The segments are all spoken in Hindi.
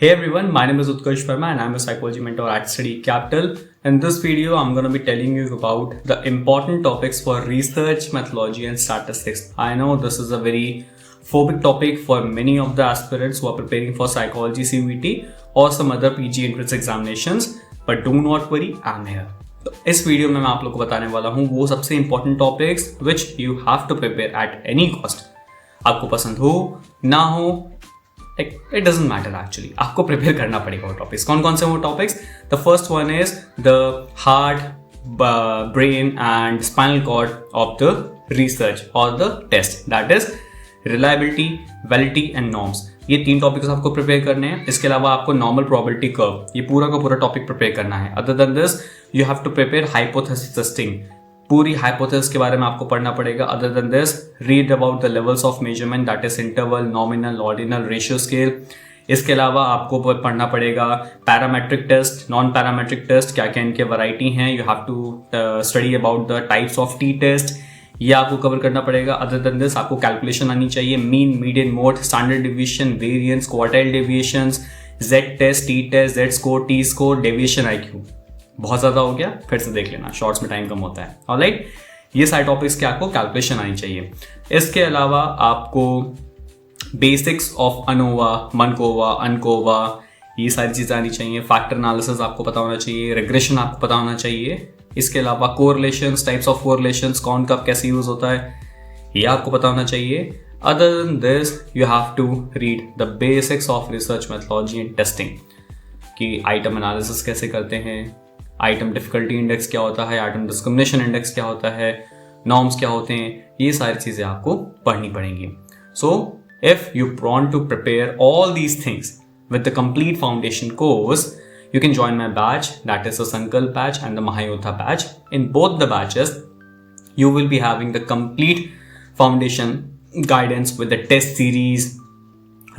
Hey everyone, my name is Utkarsh Verma and I'm a psychology mentor at Study Capital. In this video, I'm going to be telling you about the important topics for research, methodology and statistics. I know this is a very phobic topic for many of the aspirants who are preparing for psychology CUET or some other PG entrance examinations, but do not worry, I'm here. तो इस वीडियो में मैं आप लोग को बताने वाला हूँ वो सबसे important topics which you have to prepare at any cost. आपको पसंद हो ना हो, इट डजंट मैटर एक्चुअली, आपको प्रिपेयर करना पड़ेगा वो टॉपिक्स. कौन कौन से वो topics? The first one is the heart, brain and spinal cord of the research और the test, that is reliability, validity and norms. ये तीन टॉपिक्स आपको प्रिपेयर करने हैं. इसके अलावा आपको नॉर्मल प्रोबेबिलिटी कर्व, ये पूरा का पूरा टॉपिक प्रिपेयर करना है. Other than this you have to prepare hypothesis testing, पूरी हाइपोथेसिस के बारे में आपको पढ़ना पड़ेगा. Other than this read about the levels of measurement, that is interval, nominal, ordinal, ratio scale. इसके अलावा आपको पढ़ना पड़ेगा parametric test, non parametric test, क्या क्या इनके वैरायटी हैं. You have to study about the types of T test, ये आपको कवर करना पड़ेगा. अदर देन दिस आपको कैलकुलेशन आनी चाहिए, mean, median, mode, standard deviation, variance, quartile deviations, Z test, T test, Z score, T score, deviation IQ. बहुत ज़्यादा हो गया, फिर से देख लेना, शॉर्ट्स में टाइम कम होता है. ऑलराइट, ये सारे टॉपिक्स के आपको कैलकुलेशन आनी चाहिए. इसके अलावा आपको बेसिक्स ऑफ अनोवा, मनकोवा, अनकोवा, ये सारी चीज़ें आनी चाहिए. फैक्टर एनालिसिस आपको पता होना चाहिए, रिग्रेशन आपको पता होना चाहिए. इसके अलावा कोरिलेशंस, टाइप्स ऑफ कोरिलेशंस, कौन कब कैसे यूज होता है, ये आपको पता होना चाहिए. Other than this you have to read the basics of research methodology and testing, कि आइटम एनालिसिस कैसे करते हैं, आइटम डिफिकल्टी इंडेक्स क्या होता है, आइटम डिस्क्रिमिनेशन इंडेक्स क्या होता है, नॉर्म्स क्या होते हैं, ये सारी चीज़ें आपको पढ़नी पड़ेंगी. So if you want to prepare all these things with the complete foundation course, you can join my batch, that is the Sankalp batch and the Mahayodha batch. In both the batches, you will be having the complete foundation guidance with the test series,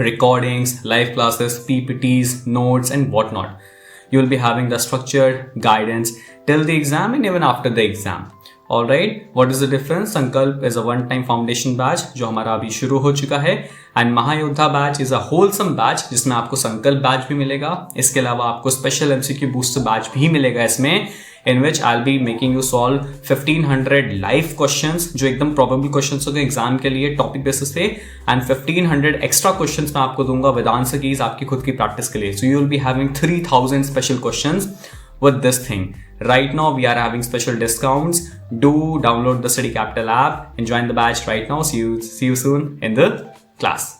recordings, live classes, PPTs, notes and whatnot. You will be having the structured guidance till the exam and even after the exam. Alright, what is the difference? Sankalp is a one-time foundation batch जो हमारा अभी शुरू हो चुका है, and Mahayodha batch is a wholesome batch जिसमें आपको संकल्प बैच भी मिलेगा. इसके अलावा आपको स्पेशल MCQ बूस्टर बैच भी मिलेगा इसमें, in which I'll be making you solve 1500 live questions जो एकदम probable questions होंगे एग्जाम के लिए टॉपिक बेसिस पे, and 1500 extra questions मैं आपको दूंगा with answer keys आपकी खुद की प्रैक्टिस के लिए. So you will be having 3000 special questions with this thing. Right now we are having special discounts. Do download the Study Capital app and join the batch right now. See you soon in the class.